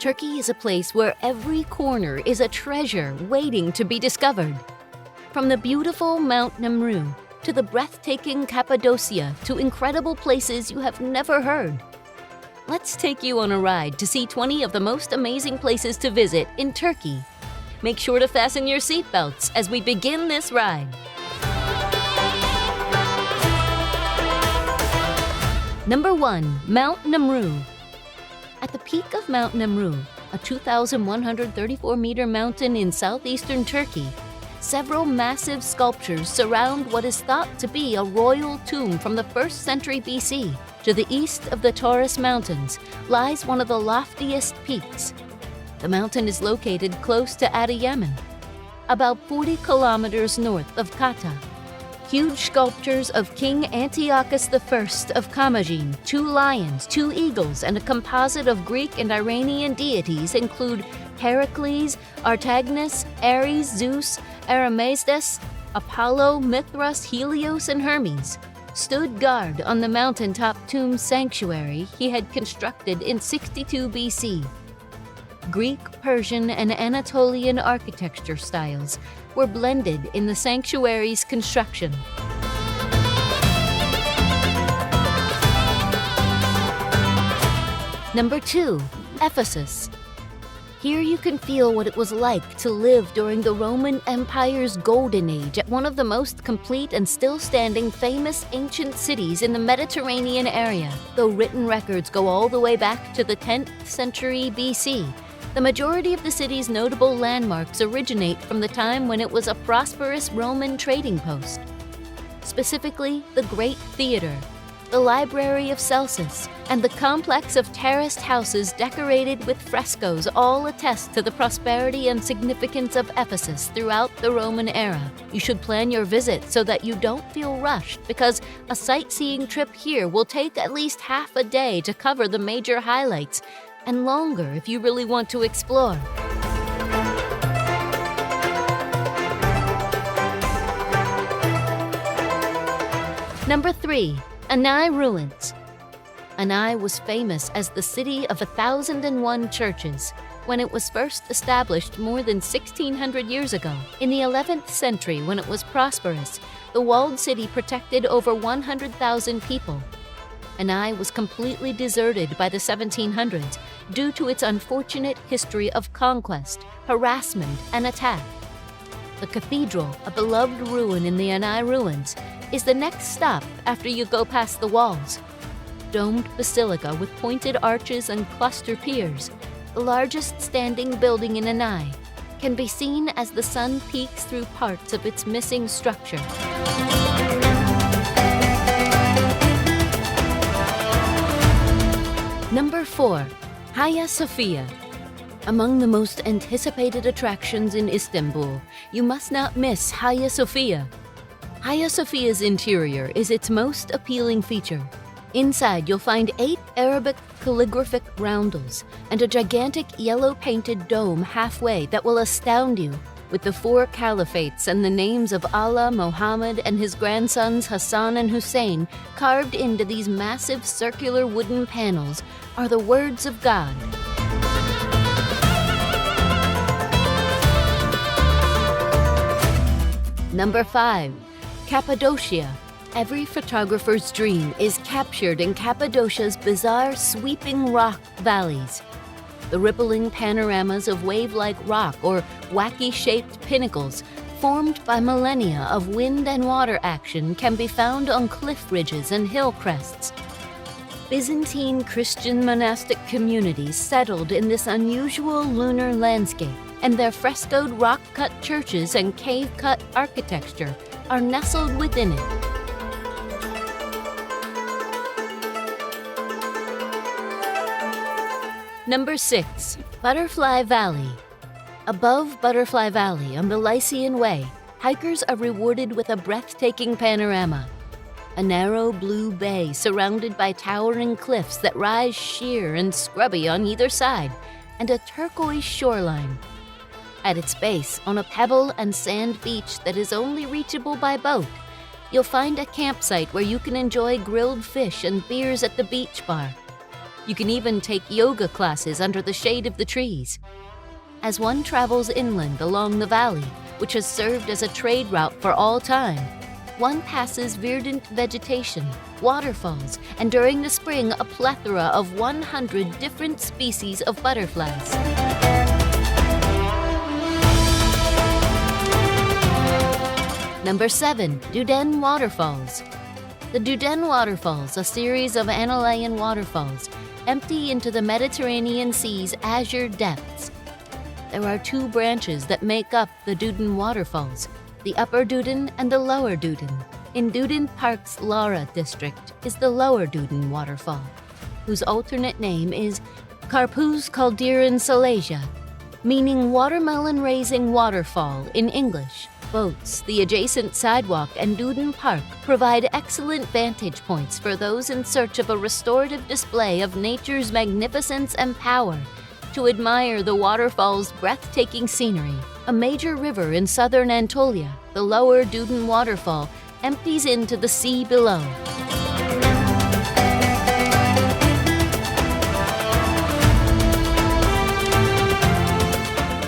Turkey is a place where every corner is a treasure waiting to be discovered. From the beautiful Mount Nemrut to the breathtaking Cappadocia to incredible places you have never heard. Let's take you on a ride to see 20 of the most amazing places to visit in Turkey. Make sure to fasten your seatbelts as we begin this ride. Number 1. Mount Nemrut. At the peak of Mount Nemrut, a 2,134-meter mountain in southeastern Turkey, several massive sculptures surround what is thought to be a royal tomb from the 1st century BC. To the east of the Taurus Mountains lies one of the loftiest peaks. The mountain is located close to Adıyaman, about 40 kilometers north of Kata. Huge sculptures of King Antiochus I of Commagene, 2 lions, 2 eagles, and a composite of Greek and Iranian deities include Heracles, Artagnus, Ares, Zeus, Aramazes, Apollo, Mithras, Helios, and Hermes, stood guard on the mountaintop tomb sanctuary he had constructed in 62 BC. Greek, Persian, and Anatolian architecture styles were blended in the sanctuary's construction. Number 2. Ephesus. Here you can feel what it was like to live during the Roman Empire's golden age at one of the most complete and still standing famous ancient cities in the Mediterranean area. Though written records go all the way back to the 10th century BC, the majority of the city's notable landmarks originate from the time when it was a prosperous Roman trading post. Specifically, the Great Theater, the Library of Celsus, and the complex of terraced houses decorated with frescoes all attest to the prosperity and significance of Ephesus throughout the Roman era. You should plan your visit so that you don't feel rushed, because a sightseeing trip here will take at least half a day to cover the major highlights, and longer if you really want to explore. Number 3. Anai Ruins. Anai was famous as the city of 1,001 churches when it was first established more than 1,600 years ago. In the 11th century, when it was prosperous, the walled city protected over 100,000 people. Anai was completely deserted by the 1700s due to its unfortunate history of conquest, harassment, and attack. The cathedral, a beloved ruin in the Anai ruins, is the next stop after you go past the walls. Domed basilica with pointed arches and cluster piers, the largest standing building in Anai, can be seen as the sun peeks through parts of its missing structure. Number 4. Hagia Sophia. Among the most anticipated attractions in Istanbul, you must not miss Hagia Sophia. Hagia Sophia's interior is its most appealing feature. Inside, you'll find 8 Arabic calligraphic roundels and a gigantic yellow-painted dome halfway that will astound you. With the 4 caliphates and the names of Allah, Muhammad, and his grandsons Hassan and Hussein carved into these massive circular wooden panels are the words of God. Number 5. Cappadocia. Every photographer's dream is captured in Cappadocia's bizarre sweeping rock valleys. The rippling panoramas of wave-like rock or wacky-shaped pinnacles formed by millennia of wind and water action can be found on cliff ridges and hill crests. Byzantine Christian monastic communities settled in this unusual lunar landscape, and their frescoed rock-cut churches and cave-cut architecture are nestled within it. Number 6. Butterfly Valley. Above Butterfly Valley on the Lycian Way, hikers are rewarded with a breathtaking panorama. A narrow blue bay surrounded by towering cliffs that rise sheer and scrubby on either side, and a turquoise shoreline. At its base, on a pebble and sand beach that is only reachable by boat, you'll find a campsite where you can enjoy grilled fish and beers at the beach bar. You can even take yoga classes under the shade of the trees. As one travels inland along the valley, which has served as a trade route for all time, one passes verdant vegetation, waterfalls, and during the spring, a plethora of 100 different species of butterflies. Number 7. Düden Waterfalls. The Düden Waterfalls, a series of Anatolian waterfalls, empty into the Mediterranean Sea's azure depths. There are two branches that make up the Düden Waterfalls, the Upper Düden and the Lower Düden. In Düden Park's Lara district is the Lower Düden Waterfall, whose alternate name is Karpuz Kaldiran Salasia, meaning watermelon-raising waterfall in English. Boats, the adjacent sidewalk, and Düden Park provide excellent vantage points for those in search of a restorative display of nature's magnificence and power to admire the waterfall's breathtaking scenery. A major river in southern Anatolia, the Lower Düden Waterfall, empties into the sea below.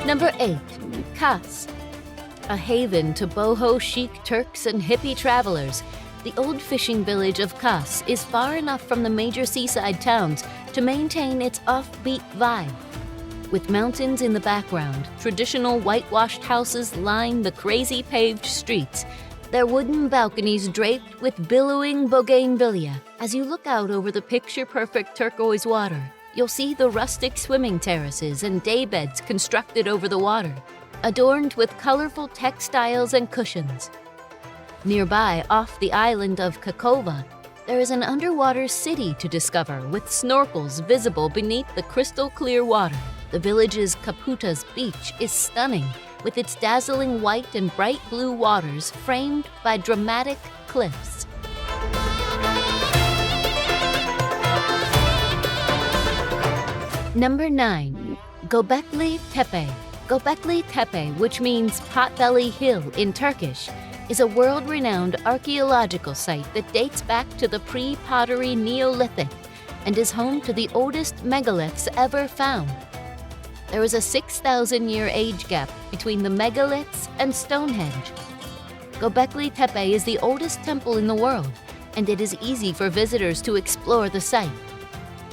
Number 8. Kos. A haven to boho chic Turks and hippie travelers, the old fishing village of Kos is far enough from the major seaside towns to maintain its offbeat vibe. With mountains in the background, traditional whitewashed houses line the crazy paved streets, their wooden balconies draped with billowing bougainvillea. As you look out over the picture-perfect turquoise water, you'll see the rustic swimming terraces and daybeds constructed over the water, adorned with colorful textiles and cushions. Nearby, off the island of Kakova, there is an underwater city to discover with snorkels visible beneath the crystal-clear water. The village's Kaputa's beach is stunning, with its dazzling white and bright blue waters framed by dramatic cliffs. Number 9. Göbekli Tepe. Göbekli Tepe, which means Potbelly Hill in Turkish, is a world-renowned archaeological site that dates back to the pre-pottery Neolithic and is home to the oldest megaliths ever found. There is a 6,000-year age gap between the megaliths and Stonehenge. Göbekli Tepe is the oldest temple in the world, and it is easy for visitors to explore the site.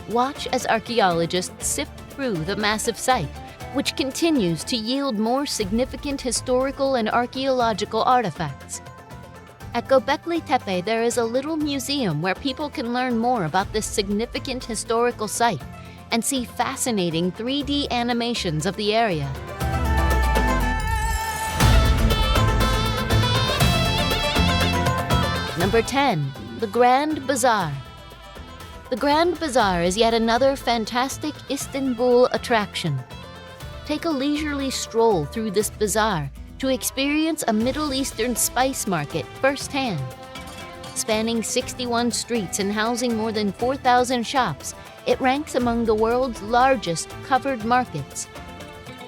Watch as archaeologists sift through the massive site, which continues to yield more significant historical and archaeological artifacts. At Göbekli Tepe, there is a little museum where people can learn more about this significant historical site and see fascinating 3D animations of the area. Number 10. The Grand Bazaar. The Grand Bazaar is yet another fantastic Istanbul attraction. Take a leisurely stroll through this bazaar to experience a Middle Eastern spice market firsthand. Spanning 61 streets and housing more than 4,000 shops, it ranks among the world's largest covered markets.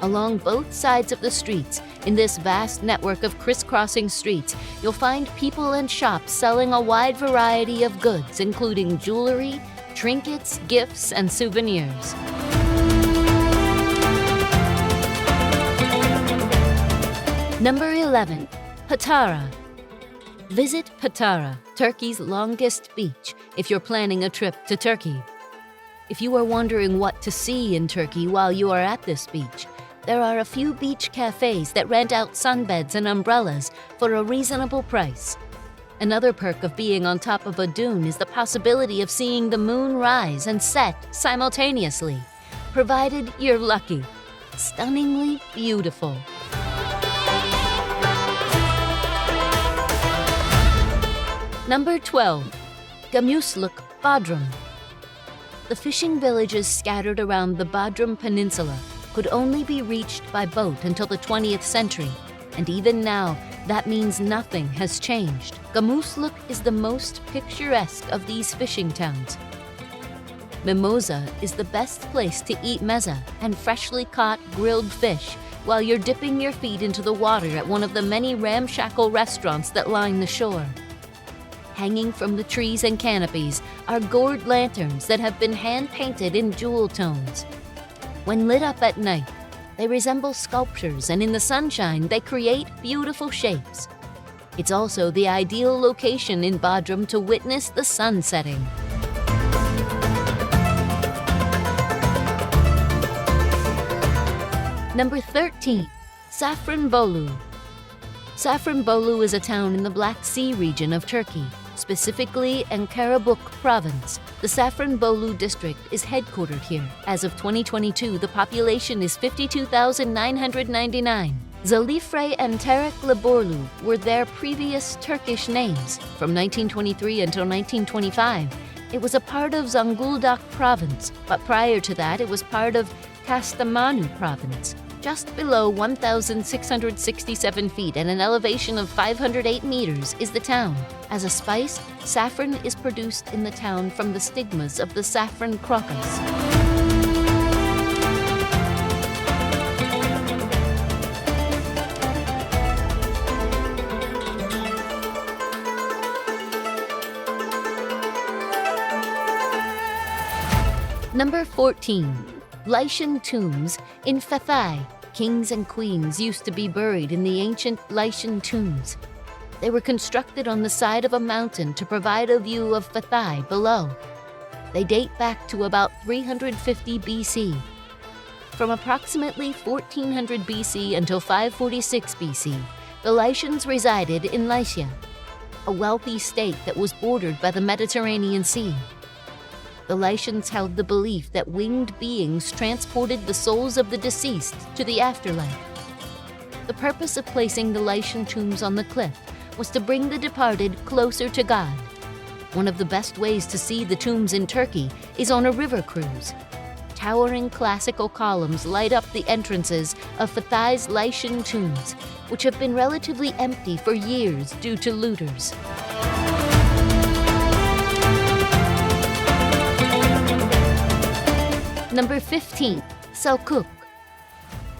Along both sides of the streets, in this vast network of crisscrossing streets, you'll find people and shops selling a wide variety of goods, including jewelry, trinkets, gifts, and souvenirs. Number 11. Patara. Visit Patara, Turkey's longest beach, if you're planning a trip to Turkey. If you are wondering what to see in Turkey while you are at this beach, there are a few beach cafes that rent out sunbeds and umbrellas for a reasonable price. Another perk of being on top of a dune is the possibility of seeing the moon rise and set simultaneously, provided you're lucky. Stunningly beautiful. Number 12. Gümüşlük, Bodrum. The fishing villages scattered around the Bodrum Peninsula could only be reached by boat until the 20th century, and even now, that means nothing has changed. Gümüşlük is the most picturesque of these fishing towns. Mimosa is the best place to eat meze and freshly caught grilled fish while you're dipping your feet into the water at one of the many ramshackle restaurants that line the shore. Hanging from the trees and canopies are gourd lanterns that have been hand-painted in jewel tones. When lit up at night, they resemble sculptures, and in the sunshine, they create beautiful shapes. It's also the ideal location in Bodrum to witness the sun setting. Number 13. Safranbolu. Safranbolu is a town in the Black Sea region of Turkey, specifically Enkarabük province. The Safranbolu district is headquartered here. As of 2022, the population is 52,999. Zalifre and Terekliborlu were their previous Turkish names. From 1923 until 1925, it was a part of Zonguldak province, but prior to that it was part of Kastamonu province. Just below 1,667 feet at an elevation of 508 meters is the town. As a spice, saffron is produced in the town from the stigmas of the saffron crocus. Number 14. Lycian Tombs in Fathay. Kings and queens used to be buried in the ancient Lycian tombs. They were constructed on the side of a mountain to provide a view of Fathay below. They date back to about 350 BC. From approximately 1400 BC until 546 BC, the Lycians resided in Lycia, a wealthy state that was bordered by the Mediterranean Sea. The Lycians held the belief that winged beings transported the souls of the deceased to the afterlife. The purpose of placing the Lycian tombs on the cliff was to bring the departed closer to God. One of the best ways to see the tombs in Turkey is on a river cruise. Towering classical columns light up the entrances of Fathay's Lycian tombs, which have been relatively empty for years due to looters. Number 15. Selçuk.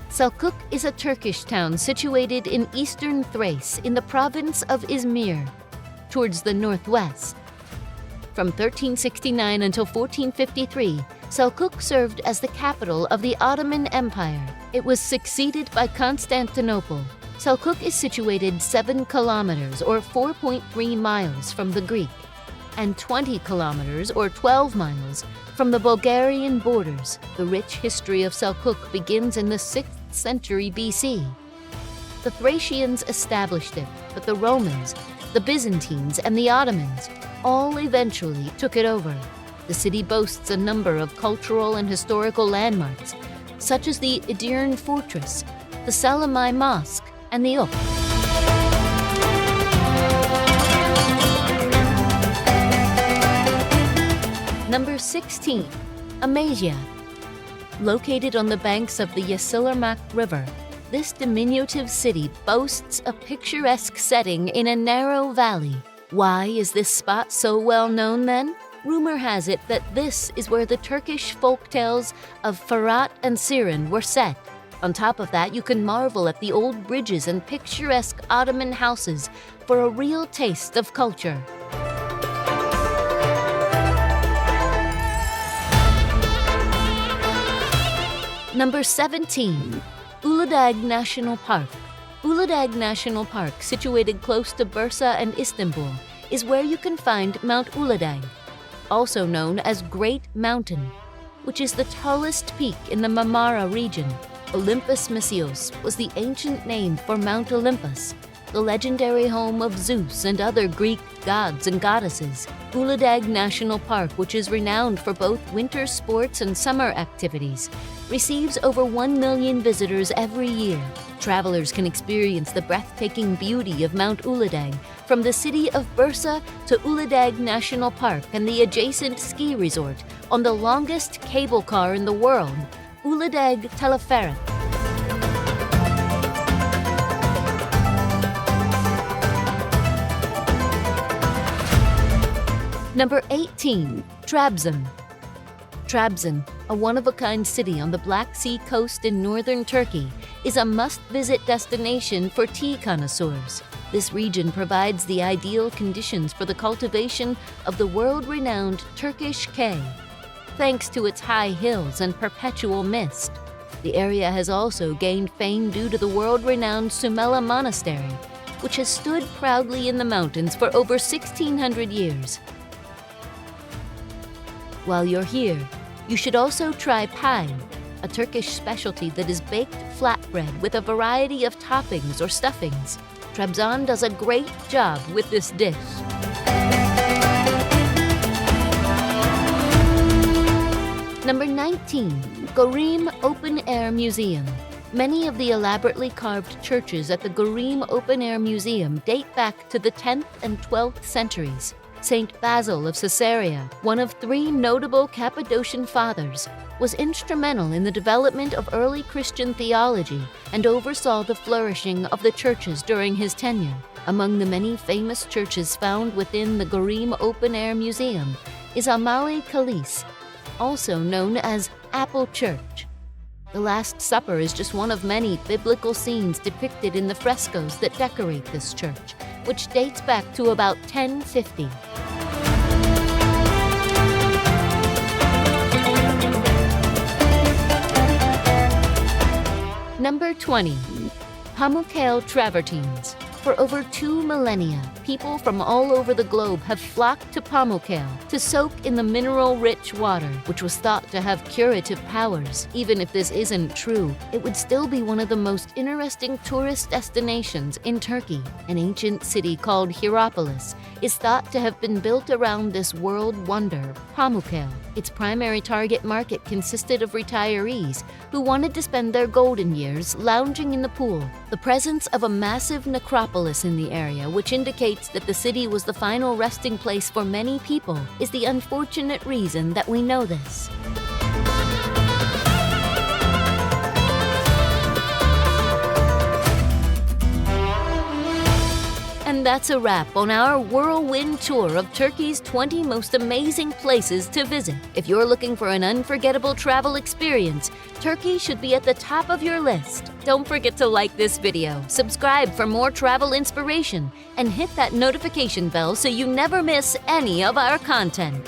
Selçuk is a Turkish town situated in eastern Thrace in the province of Izmir, towards the northwest. From 1369 until 1453, Selçuk served as the capital of the Ottoman Empire. It was succeeded by Constantinople. Selçuk is situated 7 kilometers or 4.3 miles from the Greek, and 20 kilometers or 12 miles from the Bulgarian borders. The rich history of Selçuk begins in the 6th century BC. The Thracians established it, but the Romans, the Byzantines, and the Ottomans all eventually took it over. The city boasts a number of cultural and historical landmarks, such as the Edirne Fortress, the Selimiye Mosque, and the Up. Number 16. Amasya. Located on the banks of the Yeşilırmak River, this diminutive city boasts a picturesque setting in a narrow valley. Why is this spot so well known then? Rumor has it that this is where the Turkish folktales of Ferhat and Sirin were set. On top of that, you can marvel at the old bridges and picturesque Ottoman houses for a real taste of culture. Number 17. Uludağ National Park. Uludağ National Park, situated close to Bursa and Istanbul, is where you can find Mount Uludağ, also known as Great Mountain, which is the tallest peak in the Marmara region. Olympus Misios was the ancient name for Mount Olympus, the legendary home of Zeus and other Greek gods and goddesses. Uludağ National Park, which is renowned for both winter sports and summer activities, receives over 1 million visitors every year. Travelers can experience the breathtaking beauty of Mount Uludağ from the city of Bursa to Uludağ National Park and the adjacent ski resort on the longest cable car in the world, Uludağ Teleferik. Number 18. Trabzon. Trabzon, a one-of-a-kind city on the Black Sea coast in northern Turkey, is a must-visit destination for tea connoisseurs. This region provides the ideal conditions for the cultivation of the world-renowned Turkish K. Thanks to its high hills and perpetual mist, the area has also gained fame due to the world-renowned Sumela Monastery, which has stood proudly in the mountains for over 1,600 years. While you're here, you should also try pie, a Turkish specialty that is baked flatbread with a variety of toppings or stuffings. Trabzon does a great job with this dish. Number 19. Göreme Open Air Museum. Many of the elaborately carved churches at the Göreme Open Air Museum date back to the 10th and 12th centuries. Saint Basil of Caesarea, one of 3 notable Cappadocian fathers, was instrumental in the development of early Christian theology and oversaw the flourishing of the churches during his tenure. Among the many famous churches found within the Göreme Open Air Museum is Amali Kalis, also known as Apple Church. The Last Supper is just one of many biblical scenes depicted in the frescoes that decorate this church, which dates back to about 1050. Number 20. Pamukkale Travertines. For over 2 millennia, people from all over the globe have flocked to Pamukkale to soak in the mineral-rich water, which was thought to have curative powers. Even if this isn't true, it would still be one of the most interesting tourist destinations in Turkey. An ancient city called Hierapolis is thought to have been built around this world wonder, Pamukkale. Its primary target market consisted of retirees who wanted to spend their golden years lounging in the pool. The presence of a massive necropolis in the area, which indicates that the city was the final resting place for many people, is the unfortunate reason that we know this. And that's a wrap on our whirlwind tour of Turkey's 20 most amazing places to visit. If you're looking for an unforgettable travel experience, Turkey should be at the top of your list. Don't forget to like this video, subscribe for more travel inspiration, and hit that notification bell so you never miss any of our content.